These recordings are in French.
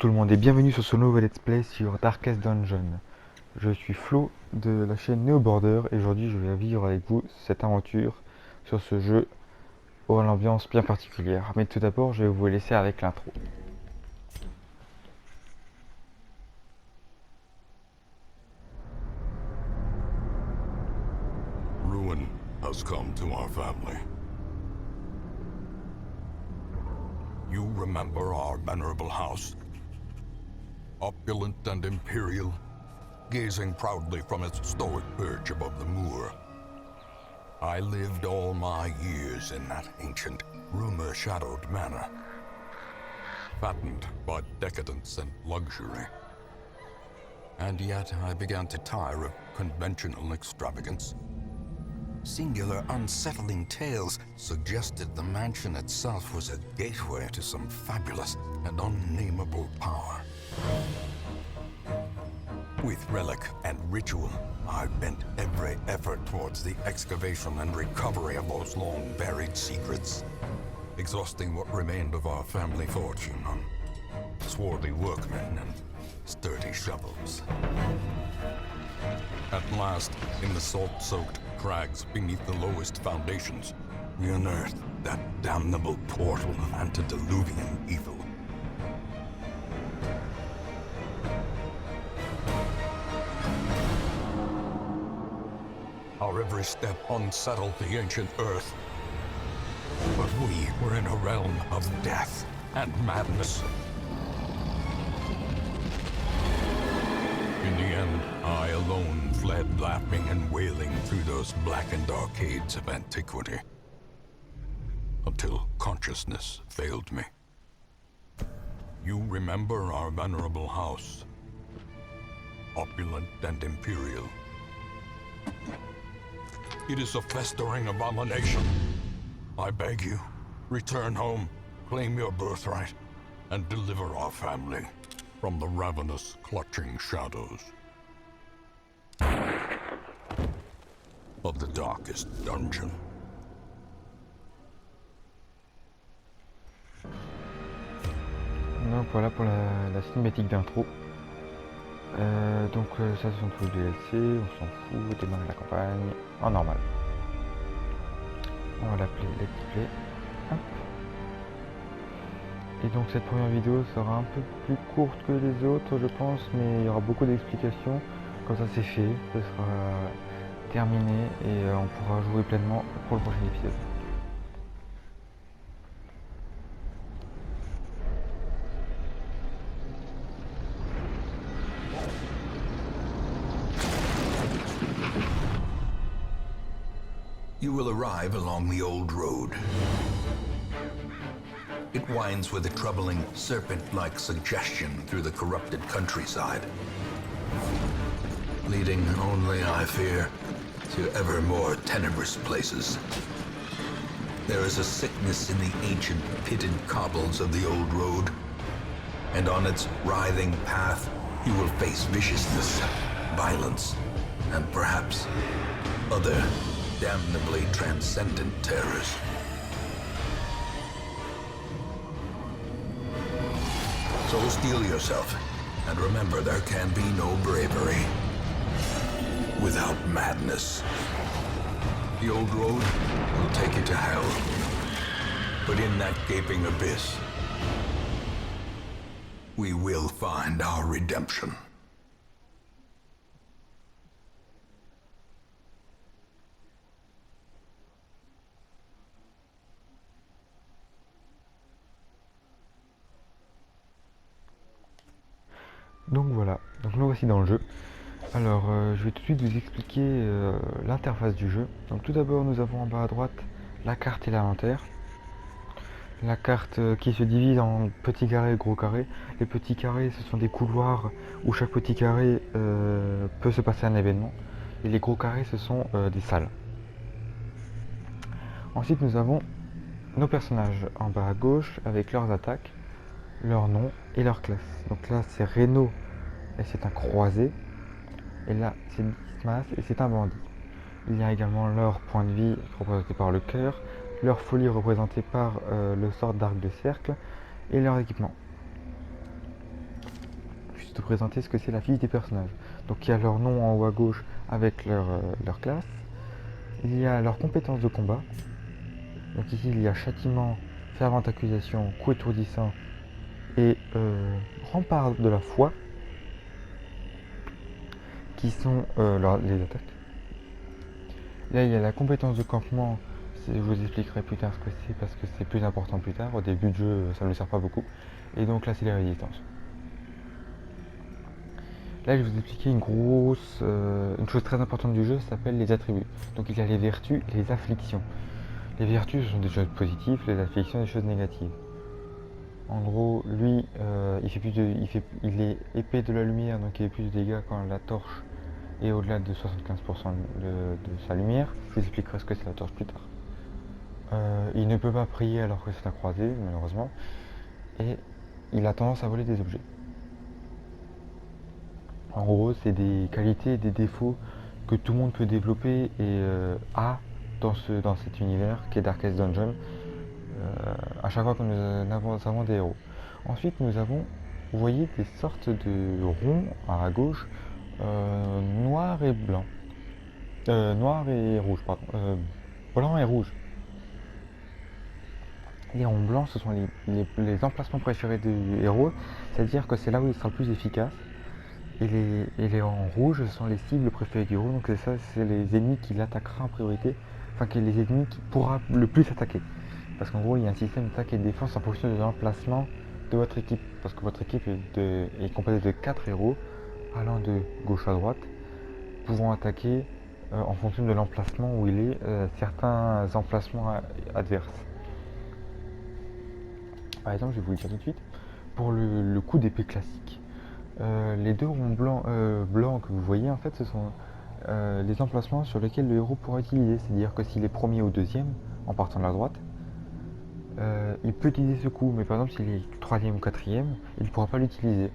tout le monde et bienvenue sur ce nouveau let's play sur Darkest Dungeon. Je suis Flo de la chaîne Neo Border et aujourd'hui je vais vivre avec vous cette aventure sur ce jeu à l'ambiance bien particulière. Mais tout d'abord je vais vous laisser avec l'intro. Ruin has come to our family. You remember our venerable house? Opulent and imperial, gazing proudly from its stoic perch above the moor. I lived all my years in that ancient, rumor-shadowed manor, fattened by decadence and luxury. And yet I began to tire of conventional extravagance. Singular, unsettling tales suggested the mansion itself was a gateway to some fabulous and unnameable power. With relic and ritual, I bent every effort towards the excavation and recovery of those long-buried secrets, exhausting what remained of our family fortune on swarthy workmen and sturdy shovels. At last, in the salt-soaked crags beneath the lowest foundations, we unearthed that damnable portal of antediluvian evil. Our every step unsettled the ancient earth, but we were in a realm of death and madness. In the end, I alone fled laughing and wailing through those blackened arcades of antiquity, until consciousness failed me. You remember our venerable house, opulent and imperial. It is a festering abomination. I beg you, return home, claim your birthright, and deliver our family from the ravenous, clutching shadows of the darkest dungeon. Donc voilà pour la cinématique d'intro. Ça ce sont tous les DLC, on s'en fout, démarrer la campagne en normal. On va l'appeler Let's Play. Hop. Et donc cette première vidéo sera un peu plus courte que les autres je pense, mais il y aura beaucoup d'explications. Quand ça c'est fait, ce sera terminé et on pourra jouer pleinement pour le prochain épisode. You will arrive along the old road. It winds with a troubling, serpent-like suggestion through the corrupted countryside, leading only, I fear, to ever more tenebrous places. There is a sickness in the ancient pitted cobbles of the old road, and on its writhing path you will face viciousness, violence, and perhaps other damnably transcendent terrors. So steel yourself, and remember there can be no bravery without madness. The old road will take you to hell, but in that gaping abyss, we will find our redemption. Donc voilà, donc nous voici dans le jeu. Alors je vais tout de suite vous expliquer l'interface du jeu. Donc tout d'abord nous avons en bas à droite la carte et l'inventaire. La carte qui se divise en petits carrés et gros carrés. Les petits carrés ce sont des couloirs où chaque petit carré peut se passer un événement. Et les gros carrés ce sont des salles. Ensuite nous avons nos personnages en bas à gauche avec leurs attaques, leur nom et leur classe. Donc là c'est Reno et c'est un croisé. Et là c'est Dismas et c'est un bandit. Il y a également leur point de vie représenté par le cœur, leur folie représentée par le sort d'arc de cercle et leur équipement. juste te présenter ce que c'est la fiche des personnages. Donc il y a leur nom en haut à gauche avec leur classe. Il y a leurs compétences de combat. Donc ici il y a châtiment, fervente accusation, coup étourdissant et rempart de la foi, qui sont les attaques. Là il y a la compétence de campement, je vous expliquerai plus tard ce que c'est parce que c'est plus important plus tard. Au début de jeu ça ne me sert pas beaucoup. Et donc là c'est les résistances. Là je vais vous expliquer une chose très importante du jeu, ça s'appelle les attributs. Donc il y a les vertus et les afflictions. Les vertus ce sont des choses positives, les afflictions des choses négatives. En gros, lui, il est épée de la lumière, donc il fait plus de dégâts quand la torche est au-delà de 75% de sa lumière. Je vous expliquerai ce que c'est la torche plus tard. Il ne peut pas prier alors que c'est la croisée, malheureusement. Et il a tendance à voler des objets. En gros, c'est des qualités et des défauts que tout le monde peut développer et a dans cet univers qui est Darkest Dungeon. À chaque fois que nous avons des héros. Ensuite, nous avons, vous voyez, des sortes de ronds à gauche, noir et blanc. Noir et rouge, pardon. Blanc et rouge. Les ronds blancs, ce sont les emplacements préférés du héros, c'est-à-dire que c'est là où il sera le plus efficace. Et les ronds rouges, ce sont les cibles préférées du héros, donc c'est les ennemis qui l'attaquera en priorité, enfin les ennemis qui pourra le plus attaquer. Parce qu'en gros, il y a un système d'attaque et de défense en fonction de l'emplacement de votre équipe. Parce que votre équipe est composée de 4 héros allant de gauche à droite, pouvant attaquer en fonction de l'emplacement où il est, certains emplacements adverses. Par exemple, je vais vous le dire tout de suite, pour le coup d'épée classique, les deux ronds blancs que vous voyez, en fait, ce sont les emplacements sur lesquels le héros pourra utiliser. C'est-à-dire que s'il est premier ou deuxième, en partant de la droite, il peut utiliser ce coup, mais par exemple s'il est troisième ou quatrième, il ne pourra pas l'utiliser.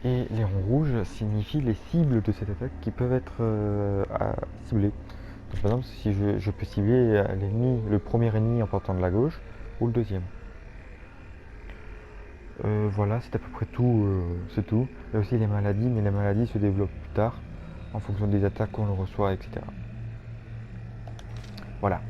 Et les ronds rouges signifient les cibles de cette attaque qui peuvent être ciblées. Donc, par exemple, si je peux cibler l'ennemi, le premier ennemi en partant de la gauche ou le deuxième. Voilà, c'est à peu près tout. C'est tout. Il y a aussi les maladies, mais les maladies se développent plus tard en fonction des attaques qu'on reçoit, etc. Voilà.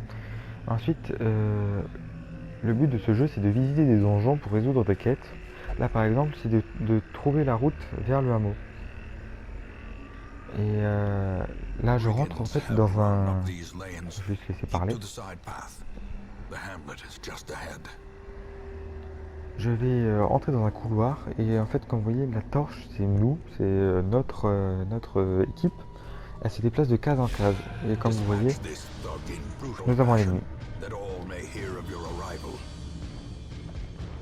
Ensuite, le but de ce jeu, c'est de visiter des donjons pour résoudre des quêtes. Là, par exemple, c'est de trouver la route vers le hameau. Et là, je rentre en fait dans un... Je vais juste laisser parler. Je vais entrer dans un couloir et en fait, comme vous voyez, la torche, c'est nous, c'est notre équipe. Elle se déplace de case en case. Et comme vous voyez, nous avons l'ennemi.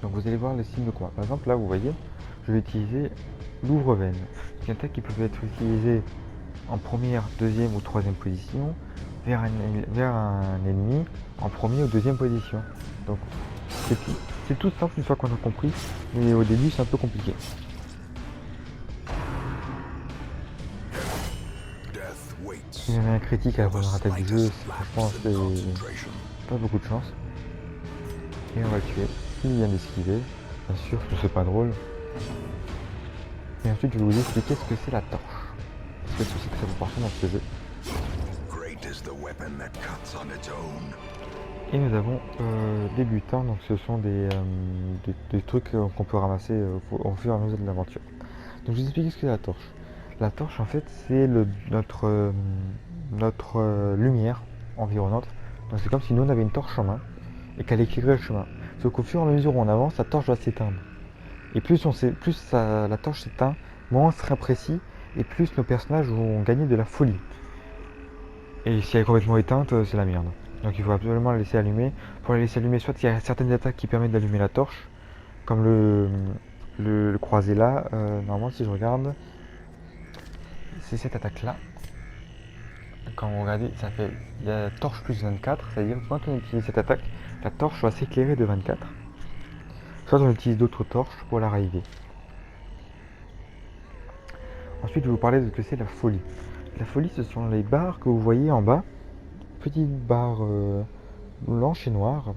Donc vous allez voir les signes de combat. Par exemple, là, vous voyez, je vais utiliser l'ouvre-veine. C'est une attaque qui peut être utilisée en première, deuxième ou troisième position vers un ennemi en première ou deuxième position. Donc c'est tout simple une fois qu'on a compris, mais au début c'est un peu compliqué. Il y en a un critique à la première attaque du jeu, franchement c'est pas beaucoup de chance. Et on va le tuer. Il vient d'esquiver, bien sûr, parce que c'est pas drôle. Et ensuite je vais vous expliquer ce que c'est la torche. Parce que c'est très important dans ce jeu. Et nous avons des butins, donc ce sont des trucs qu'on peut ramasser au fur et à mesure de l'aventure. Donc je vous explique ce que c'est la torche. La torche en fait c'est notre lumière environnante. Donc c'est comme si nous on avait une torche en main et qu'elle éclairait le chemin. Sauf qu'au fur et à mesure où on avance, la torche va s'éteindre. Et plus la torche s'éteint, moins on sera précis et plus nos personnages vont gagner de la folie. Et si elle est complètement éteinte, c'est la merde. Donc il faut absolument la laisser allumer. Pour la laisser allumer, soit il y a certaines attaques qui permettent d'allumer la torche, comme le croisé là. Normalement, si je regarde, c'est cette attaque là. Quand vous regardez, ça fait il y a torche plus 24, c'est-à-dire que quand on utilise cette attaque, la torche va s'éclairer de 24. Soit on utilise d'autres torches pour la raviver. Ensuite, je vais vous parler de ce que c'est la folie. La folie, ce sont les barres que vous voyez en bas, petites barres blanches et noires,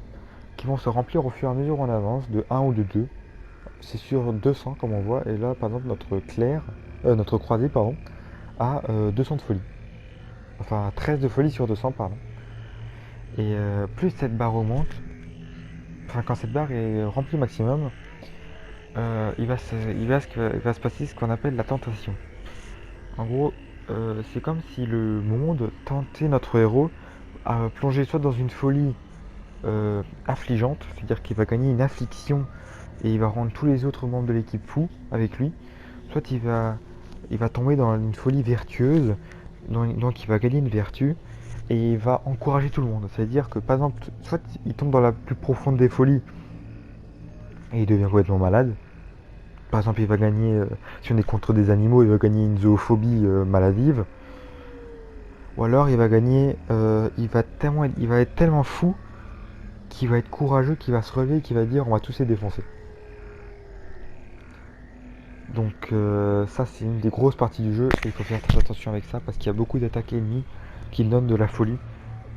qui vont se remplir au fur et à mesure où on avance, de 1 ou de 2, c'est sur 200 comme on voit. Et là, par exemple, notre croisé, pardon, a 200 de folie. Enfin, 13 de folie sur 200, pardon. Et plus cette barre augmente, enfin quand cette barre est remplie au maximum, il va se passer ce qu'on appelle la tentation. En gros, c'est comme si le monde tentait notre héros à plonger soit dans une folie affligeante, c'est-à-dire qu'il va gagner une affliction et il va rendre tous les autres membres de l'équipe fous avec lui, soit il va tomber dans une folie vertueuse, donc il va gagner une vertu et il va encourager tout le monde. C'est-à-dire que par exemple, soit il tombe dans la plus profonde des folies et il devient complètement malade. Par exemple, il va gagner, si on est contre des animaux, il va gagner une zoophobie maladive. Ou alors il va gagner, il va être tellement fou qu'il va être courageux, qu'il va se relever et qu'il va dire on va tous les défoncer. Donc ça c'est une des grosses parties du jeu et il faut faire très attention avec ça parce qu'il y a beaucoup d'attaques ennemies qui donnent de la folie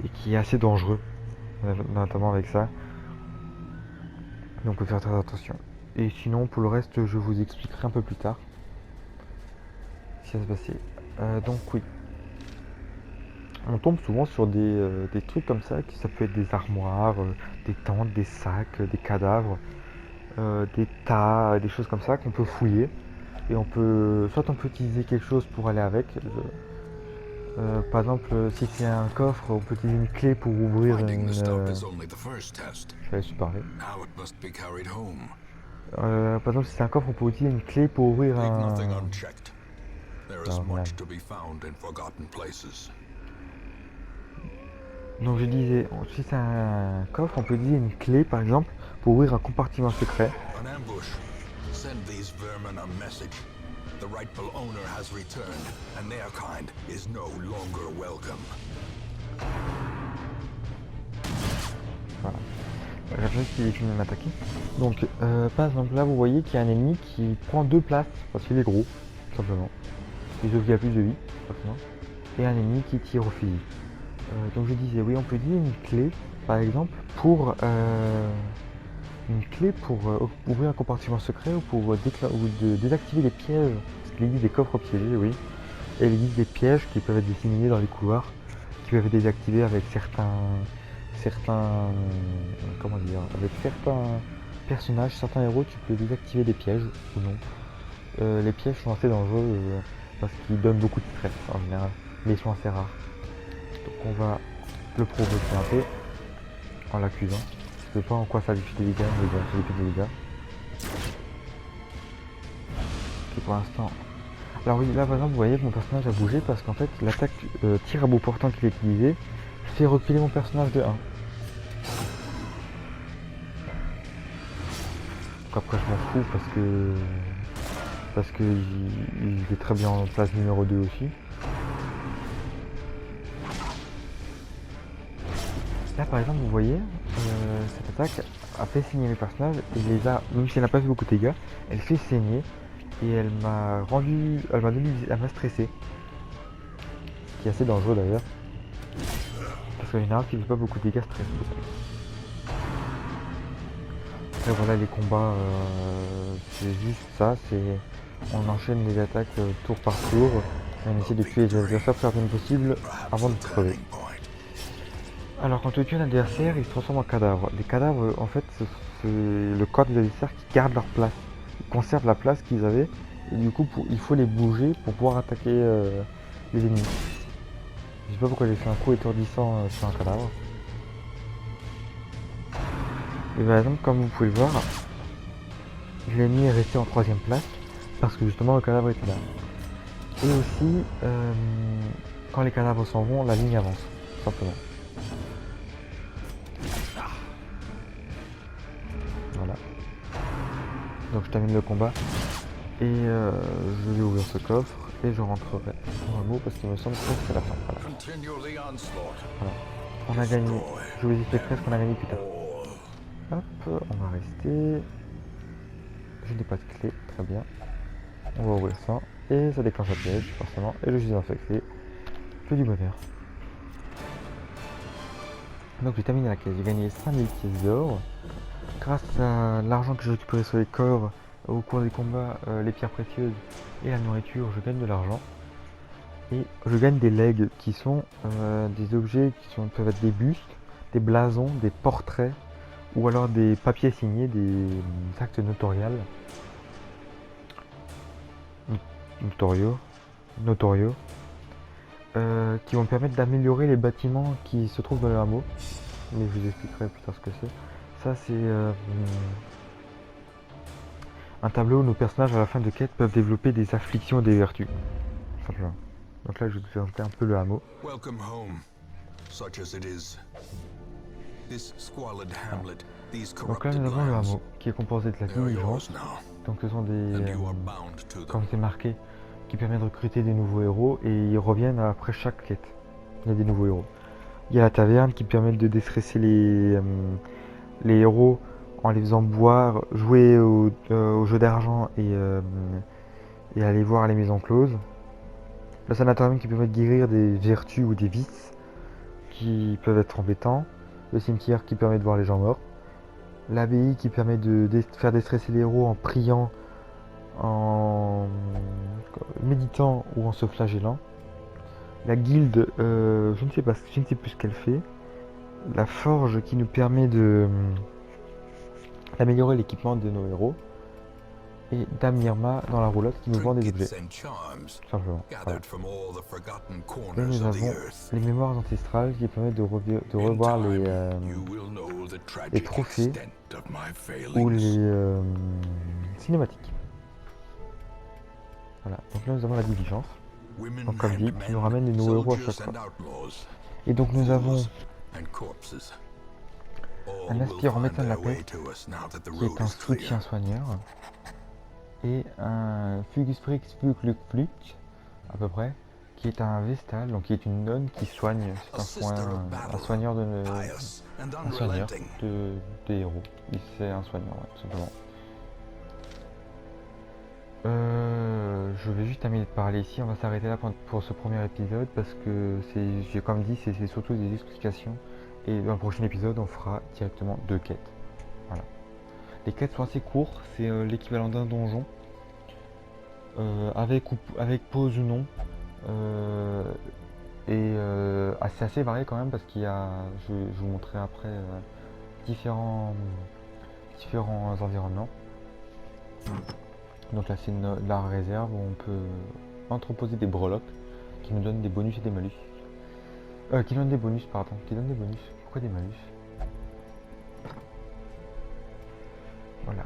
et qui est assez dangereux, notamment avec ça. Donc il faut faire très attention. Et sinon pour le reste je vous expliquerai un peu plus tard ce qui va se passer. Donc oui. On tombe souvent sur des trucs comme ça, ça peut être des armoires, des tentes, des sacs, des cadavres, des tas, des choses comme ça qu'on peut fouiller. Et on peut utiliser quelque chose pour aller avec. Par exemple, si c'est un coffre, on peut utiliser une clé pour ouvrir une... Je vais parler. Par exemple, si c'est un coffre, on peut utiliser une clé pour ouvrir un... Donc je disais, si c'est un coffre, on peut utiliser une clé par exemple pour ouvrir un compartiment secret. Voilà. J'attends qu'il finisse de m'attaquer. Donc par exemple là vous voyez qu'il y a un ennemi qui prend 2 places parce qu'il est gros, tout simplement. Il a plus de vie, forcément. Et un ennemi qui tire au fusil. Donc je disais, oui, on peut utiliser une clé, par exemple, pour ouvrir un compartiment secret ou pour désactiver les pièges. Parce qu'il existe des coffres piégés, oui. Et il existe des pièges qui peuvent être disséminés dans les couloirs, qui peuvent être désactivés avec certains personnages, certains héros, tu peux désactiver des pièges ou non. Les pièges sont assez dangereux parce qu'ils donnent beaucoup de stress en général, mais ils sont assez rares. Donc on va le provoquer un peu en l'accusant. Je ne sais pas en quoi ça lui fait des dégâts, mais bon, ça lui fait des dégâts. Et pour l'instant... Alors oui, là par exemple, vous voyez que mon personnage a bougé parce qu'en fait, l'attaque tir à bout portant qu'il a utilisé fait reculer mon personnage de 1. Donc après, je m'en fous parce que il est très bien en place numéro 2 aussi. Là par exemple vous voyez, cette attaque a fait saigner mes personnages et même si elle n'a pas fait beaucoup de dégâts, elle fait saigner et elle m'a stressé. Ce qui est assez dangereux d'ailleurs. Parce qu'en général qui ne fait pas beaucoup de dégâts stresse beaucoup. Après voilà les combats, c'est juste ça, on enchaîne les attaques tour par tour et on essaie de tuer les adversaires le plus rapidement possible avant de crever. Alors quand tu tues un adversaire, il se transforme en cadavre. Les cadavres, en fait, c'est le corps des adversaires qui gardent leur place. Ils conservent la place qu'ils avaient. Et du coup, il faut les bouger pour pouvoir attaquer les ennemis. Je sais pas pourquoi j'ai fait un coup étourdissant sur un cadavre. Et par exemple, comme vous pouvez le voir, l'ennemi est resté en 3ème place. Parce que justement, le cadavre était là. Et aussi, quand les cadavres s'en vont, la ligne avance. Tout simplement. Voilà. Donc je termine le combat et je vais ouvrir ce coffre et je rentrerai dans un mot parce qu'il me semble que c'est la fin. Voilà. On a gagné. Je vous expliquerai ce qu'on a gagné plus tard. Hop, on va rester. Je n'ai pas de clé, très bien. On va ouvrir ça et ça déclenche un piège forcément et je suis infecté. Que du bonheur. Donc j'ai terminé la caisse, j'ai gagné 5000 pièces d'or. Grâce à l'argent que j'ai récupéré sur les corps, au cours des combats les pierres précieuses et la nourriture, je gagne de l'argent. Et je gagne des legs qui sont des objets peuvent être des bustes, des blasons, des portraits ou alors des papiers signés, des actes notoriaux, qui vont me permettre d'améliorer les bâtiments qui se trouvent dans le hameau. Mais je vous expliquerai plus tard ce que c'est. Ça c'est un tableau où nos personnages à la fin de quête peuvent développer des afflictions et des vertus. Simplement. Donc là je vais vous présenter un peu le hameau. Welcome home, such as it is. This squalid hamlet, these Donc là corrupted nous avons le lands, hameau qui est composé de la they are diligence. yours now, Donc ce sont des, and you are bound to them. comme c'est marqué, qui permet de recruter des nouveaux héros et ils reviennent après chaque quête. Il y a des nouveaux héros. Il y a la taverne qui permet de déstresser les héros en les faisant boire, jouer au jeu d'argent et aller voir les maisons closes. Le sanatorium qui permet de guérir des vertus ou des vices qui peuvent être embêtants. Le cimetière qui permet de voir les gens morts. L'abbaye qui permet de faire déstresser les héros en priant, en méditant ou en se flagellant. La guilde, je ne sais plus ce qu'elle fait. La forge qui nous permet d'améliorer l'équipement de nos héros. Et Damirma dans la roulotte qui nous vend des objets. Trinkets and charms Simplement. Voilà. gathered from all the forgotten Et corners nous of the avons earth. les mémoires ancestrales qui permettent de In revoir time, les you will know the tragic trophées extent of my ou failings. les cinématiques. Voilà, donc là nous avons la diligence. Women Donc comme dit, and qui nous men, ramène des nouveaux héros à soldiers chaque and fois. outlaws, Et donc nous avons fools and corpses. All un will aspirant find médecin de la their way paix to us now that the qui road est un is clear. soutien soigneur. Et un Fugusprix Fluc à peu près, qui est un vestal, donc qui est une nonne qui soigne. C'est un soigneur Pious and un soigneur unrelenting. des héros. C'est un soigneur, ouais, tout simplement. Je vais juste terminer de parler ici, on va s'arrêter là pour ce premier épisode parce que j'ai comme dit, c'est surtout des explications et dans le prochain épisode on fera directement 2 quêtes. Voilà. Les quêtes sont assez courtes, c'est l'équivalent d'un donjon, avec pause ou non, c'est assez varié quand même parce qu'il y a, je vous montrerai après différents environnements. Donc là c'est la réserve où on peut entreposer des breloques qui nous donnent des bonus et des malus. Qui donnent des bonus, pardon. Qui donnent des bonus. Pourquoi des malus? Voilà.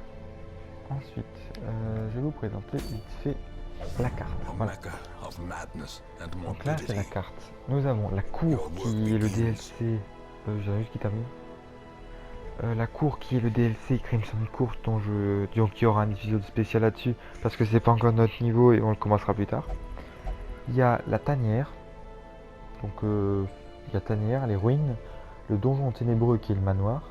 Ensuite, je vais vous présenter vite fait la carte. A Voilà. mecca of madness and Donc là c'est la morbidity. carte. Nous avons la cour qui est le DLC. J'avais juste qui termine. La cour qui est le DLC Crimson Court dont donc il y aura un épisode spécial là-dessus parce que c'est pas encore notre niveau et on le commencera plus tard. Il y a la tanière, donc il y a la tanière, les ruines, le donjon ténébreux qui est le manoir,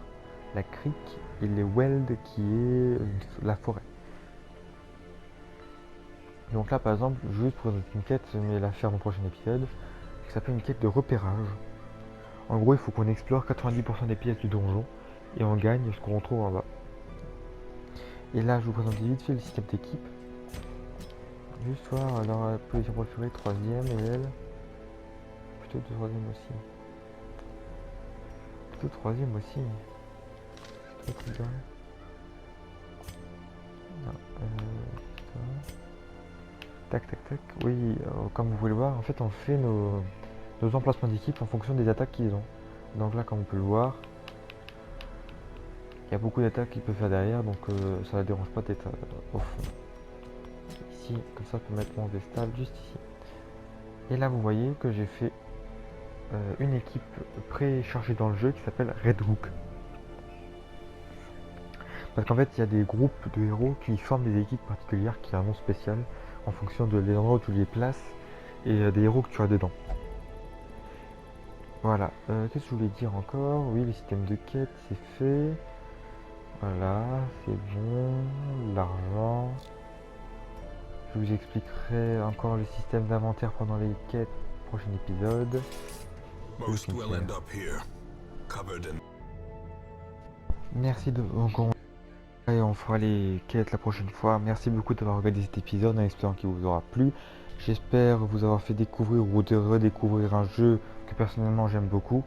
la crique et les Weld qui est la forêt. Donc là par exemple, juste pour une quête, mais la faire dans le prochain épisode, qui s'appelle une quête de repérage. En gros il faut qu'on explore 90% des pièces du donjon et on gagne ce qu'on retrouve en bas. Et là je vous présente vite fait le système d'équipe. Juste voir leur position préférée, 3ème et elle plutôt 3ème aussi. Plutôt 3ème aussi. C'est trop bien. Tac tac tac. Oui, comme vous pouvez le voir, en fait on fait nos emplacements d'équipe en fonction des attaques qu'ils ont. Donc là comme on peut le voir, il y a beaucoup d'attaques qu'il peut faire derrière, donc ça ne dérange pas d'être au fond. Ici, comme ça, je peux mettre mon vestal juste ici. Et là, vous voyez que j'ai fait une équipe préchargée dans le jeu qui s'appelle Red Hook. Parce qu'en fait, il y a des groupes de héros qui forment des équipes particulières qui ont un nom spécial en fonction des endroits où tu les places et des héros que tu as dedans. Voilà. Qu'est-ce que je voulais dire encore? Oui, le système de quête, c'est fait. Voilà, c'est bon, l'argent. Je vous expliquerai encore le système d'inventaire pendant les quêtes, prochain épisode. Most will end up here, covered in Merci de encore Et on fera les quêtes la prochaine fois. Merci beaucoup d'avoir regardé cet épisode en espérant qu'il vous aura plu. J'espère vous avoir fait découvrir ou de redécouvrir un jeu que personnellement j'aime beaucoup.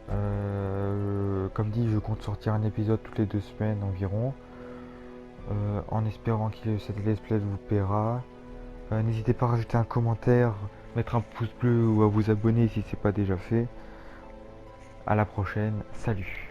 Comme dit, je compte sortir un épisode toutes les 2 semaines environ. En espérant que cette let's play vous plaira. N'hésitez pas à rajouter un commentaire, mettre un pouce bleu ou à vous abonner si c'est pas déjà fait. À la prochaine, salut.